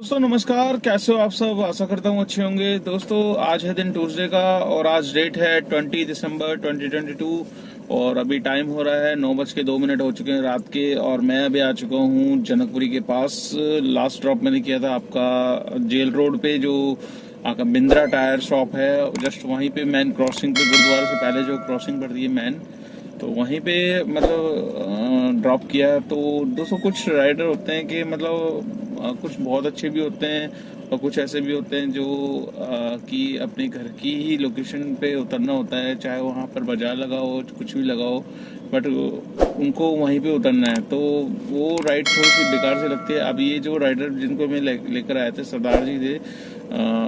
दोस्तों नमस्कार, कैसे हो आप सब। आशा करता हूँ अच्छे होंगे। दोस्तों आज है दिन ट्यूसडे का और आज डेट है 20 दिसंबर 2022 और अभी टाइम हो रहा है 9:02 हो चुके हैं रात के। और मैं अभी आ चुका हूँ जनकपुरी के पास। लास्ट ड्रॉप मैंने किया था आपका जेल रोड पे, जो आपका बिंद्रा टायर शॉप है, जस्ट वहीं पे मैन क्रॉसिंग पे, गुरुद्वारा से पहले जो क्रॉसिंग पड़ती है मैन, तो वहीं पे मतलब ड्रॉप किया। तो दोस्तों कुछ राइडर होते हैं कि मतलब कुछ बहुत अच्छे भी होते हैं और कुछ ऐसे भी होते हैं जो कि अपने घर की ही लोकेशन पे उतरना होता है, चाहे वहाँ पर बाजार लगा हो, कुछ भी लगा हो, बट उनको वहीं पे उतरना है। तो वो राइड थोड़ी सी बेकार से लगती है। अब ये जो राइडर जिनको मैं लेकर आए थे, सरदार जी थे,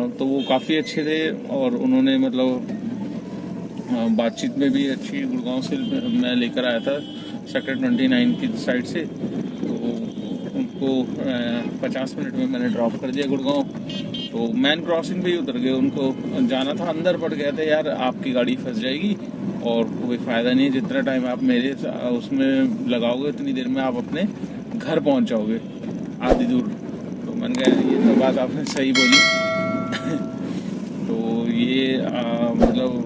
तो वो काफ़ी अच्छे थे और उन्होंने मतलब बातचीत में भी अच्छी, गुड़गांव से मैं लेकर आया था सेक्टर 29 की साइड से, तो उनको 50 मिनट में मैंने ड्रॉप कर दिया गुड़गांव। तो मैन क्रॉसिंग पे ही उतर गए, उनको जाना था अंदर, पड़ गया था यार आपकी गाड़ी फंस जाएगी और कोई फ़ायदा नहीं है, जितना टाइम आप मेरे उसमें लगाओगे उतनी देर में आप अपने घर पहुंच जाओगे आधी दूर। तो मैंने कहा ये तो बात आपने सही बोली। तो ये मतलब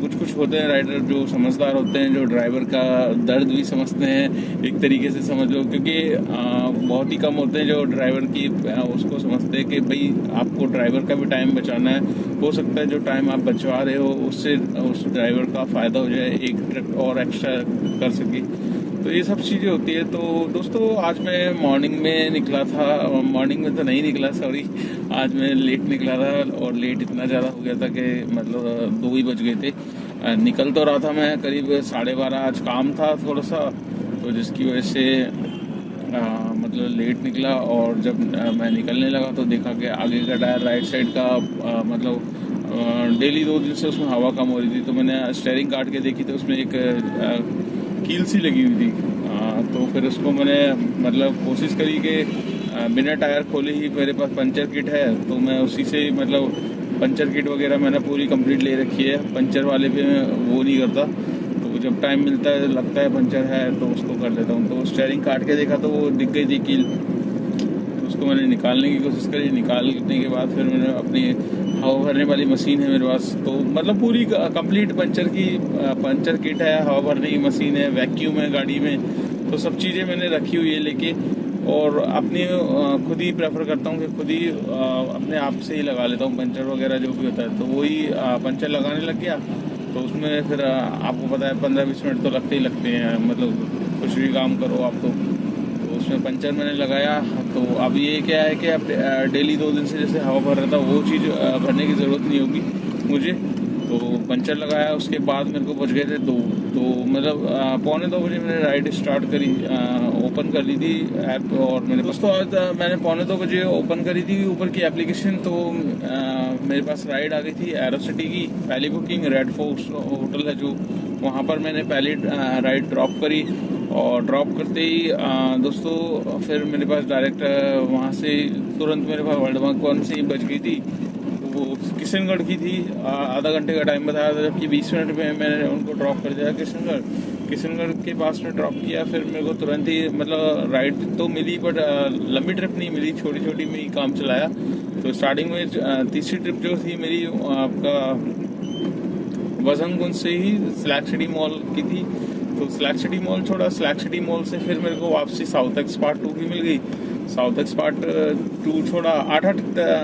कुछ कुछ होते हैं राइडर जो समझदार होते हैं, जो ड्राइवर का दर्द भी समझते हैं एक तरीके से, समझ लो, क्योंकि बहुत ही कम होते हैं जो ड्राइवर की उसको समझते हैं कि भाई आपको ड्राइवर का भी टाइम बचाना है। हो सकता है जो टाइम आप बचवा रहे हो उससे उस ड्राइवर का फ़ायदा हो जाए, एक ट्रिप और एक्स्ट्रा कर सके। तो ये सब चीज़ें होती है। तो दोस्तों आज मैं मॉर्निंग में निकला था, मॉर्निंग में तो नहीं निकला, सॉरी, आज मैं लेट निकला था और लेट इतना ज़्यादा हो गया था कि मतलब 2 ही बज गए थे। निकल तो रहा था मैं करीब 12:30, आज काम था थोड़ा सा, तो जिसकी वजह से मतलब लेट निकला। और जब मैं निकलने लगा तो देखा कि आगे का टायर राइट साइड का मतलब डेली 2 दिन से उसमें हवा कम हो रही थी। तो मैंने स्टेयरिंग काट के देखी तो उसमें एक कील सी लगी हुई थी। तो फिर उसको मैंने मतलब कोशिश करी कि बिना टायर खोले ही, मेरे पास पंचर किट है तो मैं उसी से मतलब पंचर किट वगैरह मैंने पूरी कंप्लीट ले रखी है। पंचर वाले पे मैं वो नहीं करता, तो जब टाइम मिलता है लगता है पंचर है तो उसको कर लेता हूँ। तो स्टेयरिंग काट के देखा तो वो दिख गई थी कील, तो उसको मैंने निकालने की कोशिश करी। निकालने के बाद फिर मैंने अपनी हवा भरने वाली मशीन है मेरे पास, तो मतलब पूरी कंप्लीट पंचर किट है, हवा भरने की मशीन है, वैक्यूम है गाड़ी में, तो सब चीज़ें मैंने रखी हुई है लेके। और अपनी खुद ही प्रेफर करता हूँ कि खुद ही अपने आप से ही लगा लेता हूँ पंचर वगैरह जो भी होता है। तो वही पंचर लगाने लग गया। तो उसमें फिर आपको पता है 15-20 मिनट तो लगते ही लगते हैं, मतलब कुछ भी काम करो आप तो उसमें पंचर मैंने लगाया। तो अब ये क्या है कि अब डेली 2 दिन से जैसे हवा भर रहा था वो चीज़ भरने की ज़रूरत नहीं होगी मुझे। तो पंचर लगाया, उसके बाद मेरे को बज गए थे 2, तो मतलब 1:45 मैंने राइड स्टार्ट करी, ओपन कर ली थी ऐप। और मैंने दोस्तों आज मैंने 1:45 ओपन करी थी ऊपर की एप्लीकेशन, तो मेरे पास राइड आ गई थी एरो सिटी की पहली बुकिंग, रेड फोर्स होटल है जो, वहाँ पर मैंने पहली राइड ड्रॉप करी। और ड्रॉप करते ही दोस्तों फिर मेरे पास डायरेक्ट वहाँ से तुरंत मेरे पास वर्ल्ड बैंक 1 से ही बच गई थी। वो किशनगढ़ की थी, आधा घंटे का टाइम बताया था, जबकि 20 मिनट में मैंने उनको ड्रॉप कर दिया किशनगढ़ के पास में ड्रॉप किया। फिर मेरे को तुरंत ही मतलब राइड तो मिली, बट लंबी ट्रिप नहीं मिली, छोटी छोटी में ही काम चलाया। तो स्टार्टिंग में तीसरी ट्रिप जो थी मेरी आपका वजनगुंज से ही स्लैक सिटी मॉल की थी। तो स्लैक सिटी मॉल छोड़ा, स्लैक सिटी मॉल से फिर मेरे को वापसी साउथ एक्सपार्ट 2 की मिल गई। साउथ एक्सपार्ट 2 छोड़ा, 8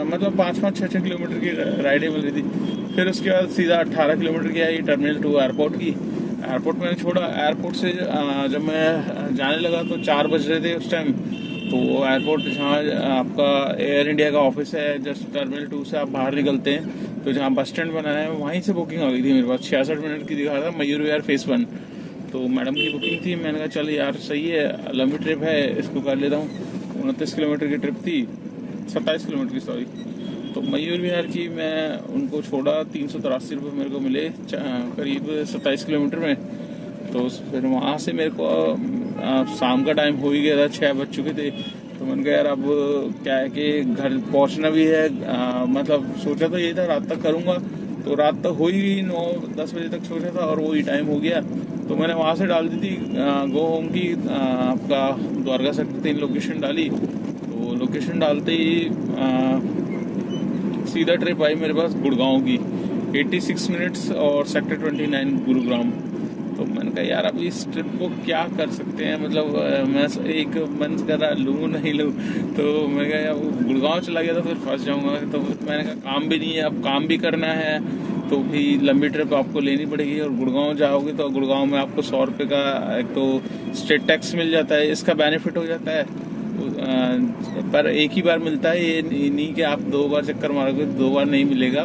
मतलब 5-5, 6-6 किलोमीटर की राइडें मिल रही थी। फिर उसके बाद सीधा 18 किलोमीटर की आई टर्मिनल 2 एयरपोर्ट की। एयरपोर्ट मैंने छोड़ा, एयरपोर्ट से जब मैं जाने लगा तो 4 बज रहे थे उस टाइम। तो एयरपोर्ट जहाँ आपका एयर इंडिया का ऑफिस है, जस्ट टर्मिनल 2 से आप बाहर निकलते हैं तो जहाँ बस स्टैंड बना है वहीं से बुकिंग आ गई थी मेरे पास। 66 मिनट की दिखा था, मयूर विहार फेस 1। तो मैडम की बुकिंग थी, मैंने कहा चल यार सही है, लंबी ट्रिप है, इसको कर लेता हूँ। 29 किलोमीटर की ट्रिप थी, 27 किलोमीटर की सॉरी। तो मयूर विहार की मैं उनको छोड़ा, 383 रुपये मेरे को मिले करीब 27 किलोमीटर में। तो फिर वहाँ से मेरे को शाम का टाइम हो ही गया था, 6 बज चुके थे। तो मैंने कहा यार अब क्या है कि घर पहुँचना भी है, मतलब सोचा तो यही था रात तक करूँगा, तो रात तक हो ही गई, 9-10 बजे तक सोचा था और वही टाइम हो गया। तो मैंने वहाँ से डाल दी थी गो होम की आपका द्वारका सेक्टर 3 लोकेशन डाली। तो लोकेशन डालते ही सीधा ट्रिप आई मेरे पास गुड़गांव की 86 मिनट्स और सेक्टर 29 गुरुग्राम। तो मैंने कहा यार अभी इस ट्रिप को क्या कर सकते हैं, मतलब मैं एक मन कर रहा लूँ नहीं लूँ, तो मैं कहा यार गुड़गांव चला गया तो फिर फंस जाऊँगा। तो मैंने कहा काम भी नहीं है, अब काम भी करना है, तो भी लंबी ट्रिप आपको लेनी पड़ेगी। और गुड़गांव जाओगे तो गुड़गांव में आपको 100 रुपये का एक तो स्टेट टैक्स मिल जाता है, इसका बेनिफिट हो जाता है, पर एक ही बार मिलता है, ये नहीं कि आप 2 बार चक्कर मारोगे 2 बार नहीं मिलेगा।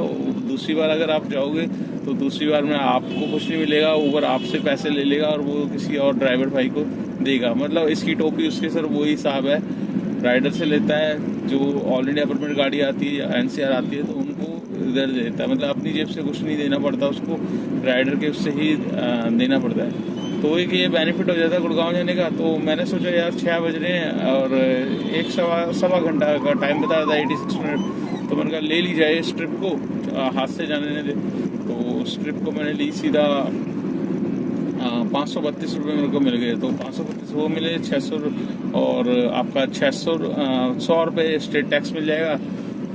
दूसरी बार अगर आप जाओगे तो दूसरी बार में आपको कुछ नहीं मिलेगा, ऊबर आपसे पैसे ले लेगा और वो किसी और ड्राइवर भाई को देगा। मतलब इसकी टोपी उसके सर वही हिसाब है, राइडर से लेता है, जो ऑल इंडिया परमिट गाड़ी आती है या NCR आती है तो उनको इधर देता है, मतलब अपनी जेब से कुछ नहीं देना पड़ता उसको, राइडर के उससे ही देना पड़ता है। तो एक ये बेनिफिट हो जाता है गुड़गांव जाने का। तो मैंने सोचा यार 6 बज रहे हैं और एक सवा घंटा का टाइम बताया था 86 मिनट, तो मैंने कहा ले ली जाए इस ट्रिप को, हाथ से जाने दे। तो उस ट्रिप को मैंने ली सीधा 532 रुपये मेरे को मिल गए। तो 532 वो मिले, 600 और आपका 100 रुपये स्टेट टैक्स मिल जाएगा,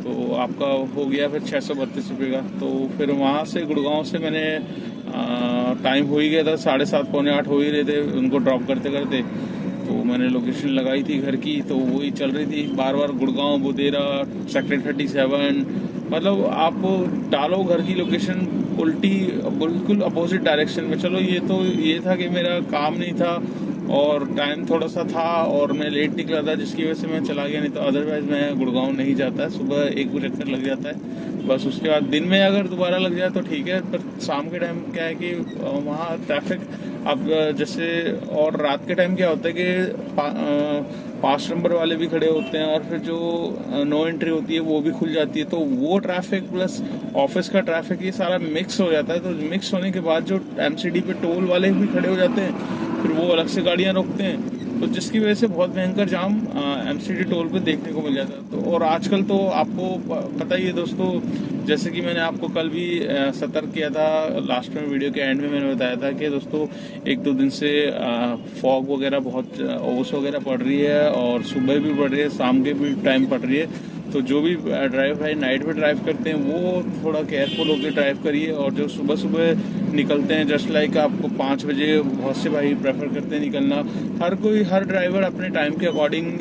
तो आपका हो गया फिर 632 रुपये का। तो फिर वहाँ से गुड़गांव से मैंने टाइम हो ही गया था, 7:30 पौने 8 हो ही रहे थे उनको ड्रॉप करते करते। तो मैंने लोकेशन लगाई थी घर की, तो वही चल रही थी बार बार गुड़गांव, बुदेरा, सेक्टर 37, मतलब आप डालो घर की लोकेशन उल्टी बिल्कुल अपोजिट डायरेक्शन में। चलो ये था कि मेरा काम नहीं था और टाइम थोड़ा सा था और मैं लेट निकला था जिसकी वजह से मैं चला गया, नहीं तो अदरवाइज मैं गुड़गांव नहीं जाता। सुबह एक चक्कर लग जाता है बस, उसके बाद दिन में अगर दोबारा लग जाए तो ठीक है, पर शाम के टाइम क्या है कि वहाँ ट्रैफिक अब जैसे, और रात के टाइम क्या होता है कि 5 नंबर वाले भी खड़े होते हैं और फिर जो नो एंट्री होती है वो भी खुल जाती है, तो वो ट्रैफिक प्लस ऑफिस का ट्रैफिक ये सारा मिक्स हो जाता है। तो मिक्स होने के बाद जो MCD पे टोल वाले भी खड़े हो जाते हैं, फिर वो अलग से गाड़ियां रोकते हैं, तो जिसकी वजह से बहुत भयंकर जाम MCD टोल पे देखने को मिल जाता है। तो और आजकल तो आपको पता ही है दोस्तों, जैसे कि मैंने आपको कल भी सतर्क किया था, लास्ट में वीडियो के एंड में मैंने बताया था कि दोस्तों 1-2 दिन से फॉग वगैरह बहुत ओस वगैरह पड़ रही है और सुबह भी पड़ रही है, शाम के भी टाइम पड़ रही है। तो जो भी ड्राइवर भाई नाइट में ड्राइव करते हैं वो थोड़ा केयरफुल होकर ड्राइव करिए, और जो सुबह सुबह निकलते हैं जस्ट लाइक आपको 5 बजे बहुत से भाई प्रेफर करते हैं निकलना। हर ड्राइवर अपने टाइम के अकॉर्डिंग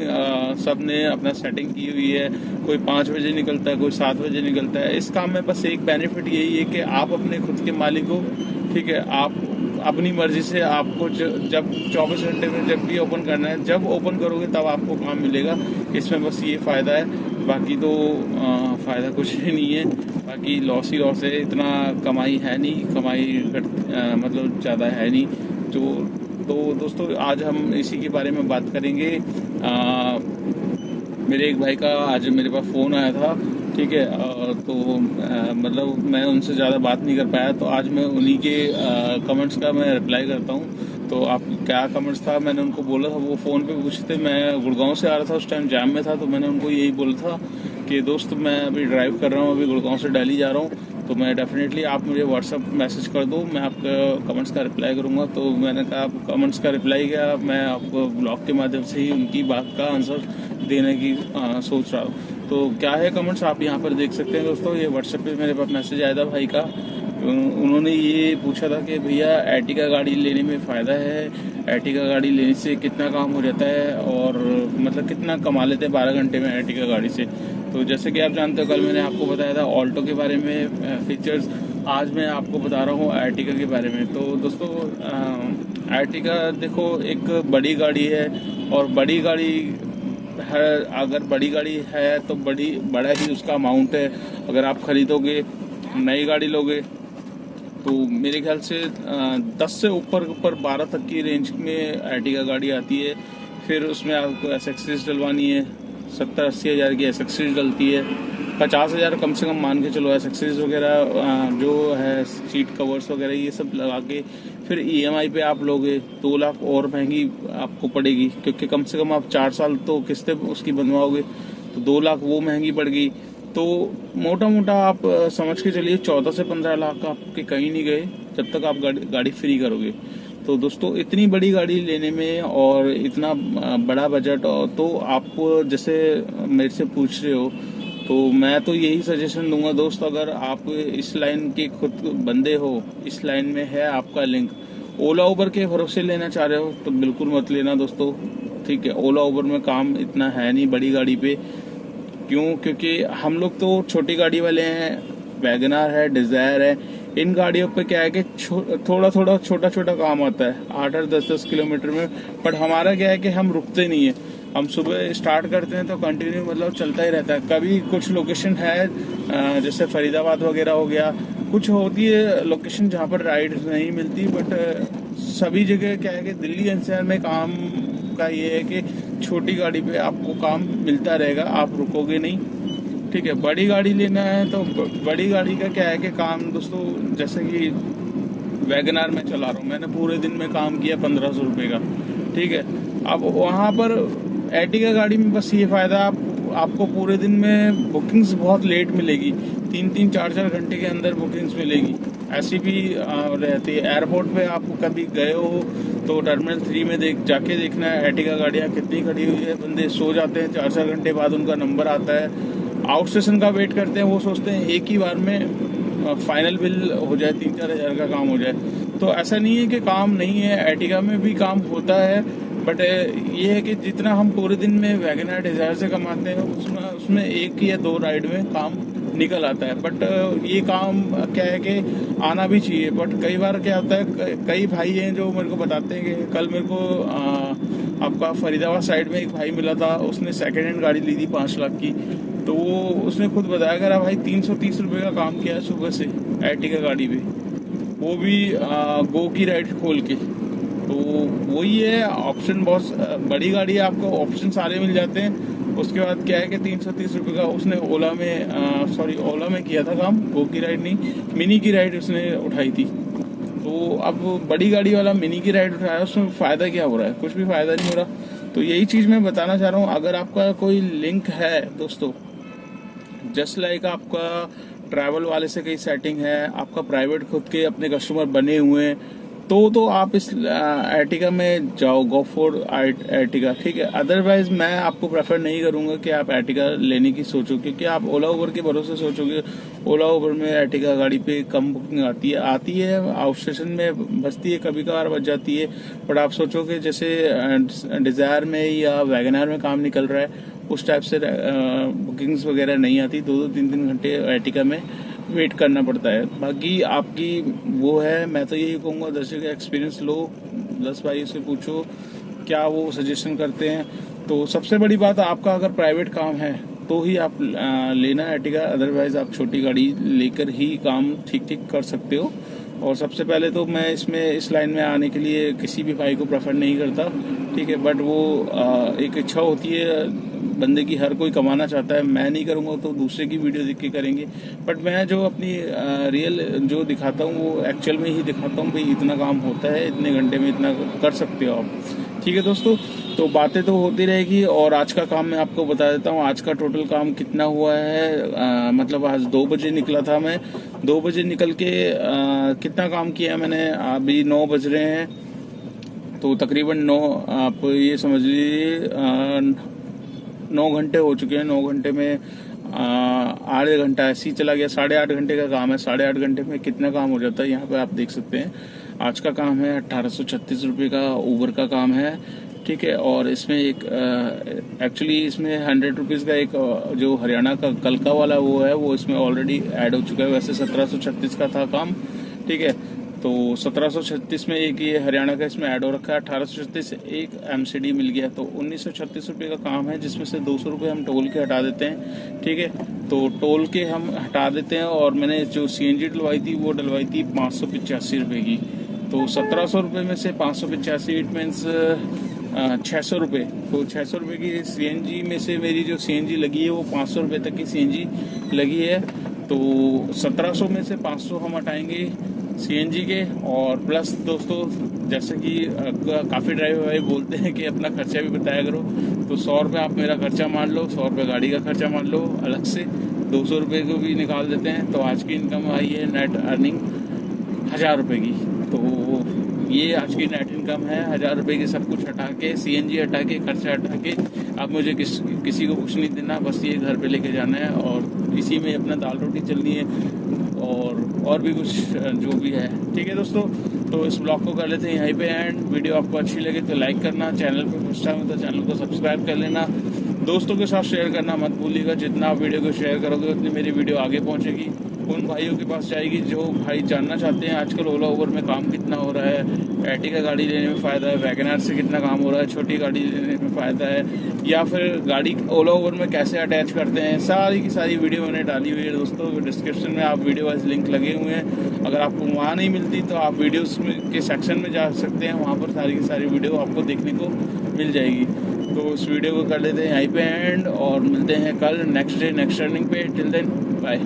सब ने अपना सेटिंग की हुई है, कोई 5 बजे निकलता है, कोई 7 बजे निकलता है। इस काम में बस एक बेनिफिट यही है कि आप अपने खुद के मालिक हो, ठीक है, आप अपनी मर्जी से आपको जब 24 घंटे में जब भी ओपन करना है, जब ओपन करोगे तब आपको काम मिलेगा। इसमें बस ये फ़ायदा है, बाकी तो फ़ायदा कुछ भी नहीं है, बाकी लॉस ही लॉस है, इतना कमाई है नहीं, मतलब ज़्यादा है नहीं। तो दोस्तों आज हम इसी के बारे में बात करेंगे। मेरे एक भाई का आज मेरे पास फ़ोन आया था, ठीक है, तो मतलब मैं उनसे ज़्यादा बात नहीं कर पाया, तो आज मैं उन्हीं के कमेंट्स का मैं रिप्लाई करता हूँ। तो आप क्या कमेंट्स था मैंने उनको बोला था, वो फ़ोन पे पूछते थे, मैं गुड़गांव से आ रहा था उस टाइम जाम में था, तो मैंने उनको यही बोला था कि दोस्त मैं अभी ड्राइव कर रहा हूँ, अभी गुड़गांव से दिल्ली जा रहा हूँ, तो मैं डेफिनेटली आप मुझे व्हाट्सअप मैसेज कर दो, मैं आपका कमेंट्स का रिप्लाई करूँगा। तो मैंने कहा आप कमेंट्स का रिप्लाई किया, मैं आपको ब्लॉग के माध्यम से ही उनकी बात का आंसर देने की सोच रहा हूँ। तो क्या है कमेंट्स आप यहाँ पर देख सकते हैं दोस्तों। ये व्हाट्सएप पे मेरे पास मैसेज आया था भाई का, उन्होंने ये पूछा था कि भैया एर्टिगा गाड़ी लेने में फ़ायदा है, एर्टिगा गाड़ी लेने से कितना काम हो जाता है और मतलब कितना कमा लेते हैं 12 घंटे में एर्टिगा गाड़ी से। तो जैसे कि आप जानते हो कल मैंने आपको बताया था ऑल्टो के बारे में फीचर्स, आज मैं आपको बता रहा हूँ एर्टिगा के बारे में। तो दोस्तों एर्टिगा देखो एक बड़ी गाड़ी है, और बड़ी गाड़ी है, अगर बड़ी गाड़ी है तो बड़ा ही उसका अमाउंट है। अगर आप खरीदोगे नई गाड़ी लोगे तो मेरे ख्याल से 10 से ऊपर 12 तक की रेंज में एर्टिगा गाड़ी आती है। फिर उसमें आपको एसेसरीज डलवानी है, 70-80 हज़ार की एसेसरीज डलती है, 50 हज़ार कम से कम मान के चलो एसेसरीज वगैरह जो है, सीट कवर्स वगैरह ये सब लगा के फिर EMI पे आप लोगे 2 लाख और महंगी आपको पड़ेगी, क्योंकि कम से कम आप 4 साल तो किस्तें उसकी बनवाओगे, तो 2 लाख वो महंगी पड़ गई। तो मोटा मोटा आप समझ के चलिए 14 से 15 लाख आपके कहीं नहीं गए जब तक आप गाड़ी फ्री करोगे। तो दोस्तों इतनी बड़ी गाड़ी लेने में और इतना बड़ा बजट, तो आप जैसे मेरे से पूछ रहे हो, तो मैं तो यही सजेशन दूंगा दोस्त, अगर आप इस लाइन के खुद बंदे हो, इस लाइन में है आपका लिंक, ओला उबर के भरोसे लेना चाह रहे हो तो बिल्कुल मत लेना दोस्तों। ठीक है, ओला उबर में काम इतना है नहीं बड़ी गाड़ी पे। क्यों? क्योंकि हम लोग तो छोटी गाड़ी वाले हैं, वैगनार है, डिजायर है, इन गाड़ियों पे क्या है कि थोड़ा थोड़ा छोटा छोटा काम आता है 8-10 किलोमीटर में। बट हमारा क्या है कि हम रुकते नहीं है, हम सुबह स्टार्ट करते हैं तो कंटिन्यू मतलब चलता ही रहता है। कभी कुछ लोकेशन है जैसे फरीदाबाद वगैरह हो गया, कुछ होती है लोकेशन जहाँ पर राइड नहीं मिलती, बट सभी जगह क्या है कि दिल्ली एनसीआर में काम का ये है कि छोटी गाड़ी पे आपको काम मिलता रहेगा, आप रुकोगे नहीं। ठीक है, बड़ी गाड़ी लेना है तो बड़ी गाड़ी का क्या है कि काम दोस्तों, जैसे कि वैगनार में चला रहा हूँ, मैंने पूरे दिन में काम किया 1500 रुपये का। ठीक है, अब वहाँ पर एर्टिगा गाड़ी में बस ये फ़ायदा, आपको पूरे दिन में बुकिंग्स बहुत लेट मिलेगी, 3-3, 4-4 घंटे के अंदर बुकिंग्स मिलेगी। ऐसी भी रहती है। एयरपोर्ट पे आप कभी गए हो तो टर्मिनल 3 में जाके देखना है एर्टिगा गाड़ियाँ कितनी खड़ी हुई है, बंदे सो जाते हैं, 4-4 घंटे बाद उनका नंबर आता है, आउट स्टेशन का वेट करते हैं, वो सोचते हैं एक ही बार में फाइनल बिल हो जाए, 3-4 हज़ार का काम हो जाए। तो ऐसा नहीं है कि काम नहीं है, एर्टिगा में भी काम होता है, बट ये है कि जितना हम पूरे दिन में वैगनर डिजायर से कमाते हैं उसमें 1 या 2 राइड में काम निकल आता है। बट ये काम क्या है कि आना भी चाहिए। बट कई बार क्या होता है, कई भाई हैं जो मेरे को बताते हैं कि कल मेरे को आपका फरीदाबाद साइड में एक भाई मिला था, उसने सेकेंड हैंड गाड़ी ली थी 5 लाख की। तो वो उसने खुद बताया करा भाई 330 रुपये का काम किया है सुबह से एर्टिगा गाड़ी पे, वो भी गो की राइड खोल के। तो वही है ऑप्शन, बहुत बड़ी गाड़ी है, आपको ऑप्शन सारे मिल जाते हैं। उसके बाद क्या है कि 330 रुपये का उसने ओला में किया था काम, गो की राइड नहीं, मिनी की राइड उसने उठाई थी। तो अब बड़ी गाड़ी वाला मिनी की राइड उठाया, उसमें फ़ायदा क्या हो रहा है? कुछ भी फ़ायदा नहीं हो रहा। तो यही चीज़ मैं बताना चाह रहा हूँ, अगर आपका कोई लिंक है दोस्तों, जस्ट लाइक आपका ट्रैवल वाले से कहीं सेटिंग है, आपका प्राइवेट खुद के अपने कस्टमर बने हुए हैं, तो आप इस एर्टिगा में जाओ, गो फॉर एर्टिगा। ठीक है, अदरवाइज मैं आपको प्रेफर नहीं करूंगा कि आप एर्टिगा लेने की सोचो, क्योंकि आप ओला उबर के भरोसे सोचोगे। ओला उबर में एर्टिगा गाड़ी पे कम बुकिंग आती है, आउट स्टेशन में बचती है, कभी कभार बच जाती है। बट आप सोचोगे जैसे डिजायर में या वैगनार में काम निकल रहा है, उस टाइप से बुकिंग्स वगैरह नहीं आती, 2-2, 3-3 घंटे एर्टिगा में वेट करना पड़ता है। बाकी आपकी वो है, मैं तो यही कहूँगा दर्शक का एक्सपीरियंस लो, 10 भाई से पूछो क्या वो सजेशन करते हैं। तो सबसे बड़ी बात, आपका अगर प्राइवेट काम है तो ही आप लेना एर्टिगा, अदरवाइज आप छोटी गाड़ी लेकर ही काम ठीक कर सकते हो। और सबसे पहले तो मैं इस लाइन में आने के लिए किसी भी भाई को प्रेफर नहीं करता। ठीक है, बट वो एक इच्छा होती है बंदे की, हर कोई कमाना चाहता है। मैं नहीं करूँगा तो दूसरे की वीडियो देख के करेंगे, बट मैं जो अपनी रियल जो दिखाता हूँ वो एक्चुअल में ही दिखाता हूँ, भाई इतना काम होता है, इतने घंटे में इतना कर सकते हो आप। ठीक है दोस्तों, तो बातें तो होती रहेगी। और आज का काम मैं आपको बता देता हूँ, आज का टोटल काम कितना हुआ है। मतलब आज 2 बजे निकला था मैं, 2 बजे निकल के कितना काम किया मैंने, अभी 9 बज रहे हैं, तो तकरीबन 9, आप ये समझ लीजिए 9 घंटे हो चुके हैं। 9 घंटे में आधे घंटा ऐसे ही चला गया, 8.5 घंटे का काम है। 8.5 घंटे में कितना काम हो जाता है यहाँ पे आप देख सकते हैं। आज का काम है 1836 रुपये का उबर का काम है। ठीक है, और इसमें एक एक्चुअली इसमें 100 रुपीज़ का एक जो हरियाणा का कलका वाला वो है, वो इसमें ऑलरेडी ऐड हो चुका है। वैसे 1736 का था काम। ठीक है, तो 1736 में एक ये हरियाणा का इसमें ऐड हो रखा है। 1836 एक एमसीडी मिल गया, तो 1936 रुपये का काम है, जिसमें से 200 रुपये हम टोल के हटा देते हैं। ठीक है, तो टोल के हम हटा देते हैं। और मैंने जो सीएनजी डलवाई थी वो डलवाई थी 585 रुपये की। तो 1700 रुपये में से 585, इट मीन्स 600 रुपये। तो 600 रुपये की सीएनजी में से मेरी जो सीएनजी लगी है वो 500 रुपये तक की सीएनजी लगी है। तो 1700 में से 500 हम हटाएंगे सीएनजी के। और प्लस दोस्तों, जैसे कि काफ़ी ड्राइवर भाई बोलते हैं कि अपना खर्चा भी बताया करो, तो 100 रुपये आप मेरा खर्चा मान लो, 100 रुपये गाड़ी का खर्चा मान लो अलग से, 200 रुपये को भी निकाल देते हैं। तो आज की इनकम आई है नेट अर्निंग 1000 रुपये की। तो ये आज की नेट इनकम है। 1000 रुपये की सब कुछ हटा के, CNG हटा के, खर्चा हटा के, अब मुझे किसी को कुछ नहीं देना, बस ये घर पे लेके जाना है और इसी में अपना दाल रोटी चलनी है और भी कुछ जो भी है। ठीक है दोस्तों, तो इस ब्लॉग को कर लेते हैं यहीं पे एंड। वीडियो आपको अच्छी लगे तो लाइक करना, चैनल पर फर्स्ट टाइम है तो चैनल को सब्सक्राइब कर लेना, दोस्तों के साथ शेयर करना मत भूलिएगा। जितना आप वीडियो को शेयर करोगे उतनी मेरी वीडियो आगे पहुंचेगी, उन भाइयों के पास जाएगी जो भाई जानना चाहते हैं आजकल ओला उबर में काम कितना हो रहा है, एर्टिगा गाड़ी लेने में फ़ायदा है, वैगनआर से कितना काम हो रहा है, छोटी गाड़ी लेने में फ़ायदा है, या फिर गाड़ी ओला उबर में कैसे अटैच करते हैं, सारी की सारी वीडियो मैंने डाली हुई है दोस्तों। डिस्क्रिप्शन में आप वीडियो वाइज लिंक लगे हुए हैं, अगर आपको वहाँ नहीं मिलती तो आप वीडियोस के सेक्शन में जा सकते हैं, वहाँ पर सारी की सारी वीडियो आपको देखने को मिल जाएगी। तो इस वीडियो को कर लेते हैं यहीं पे एंड और मिलते हैं कल नेक्स्ट डे नेक्स्ट रनिंग पे। Till then bye.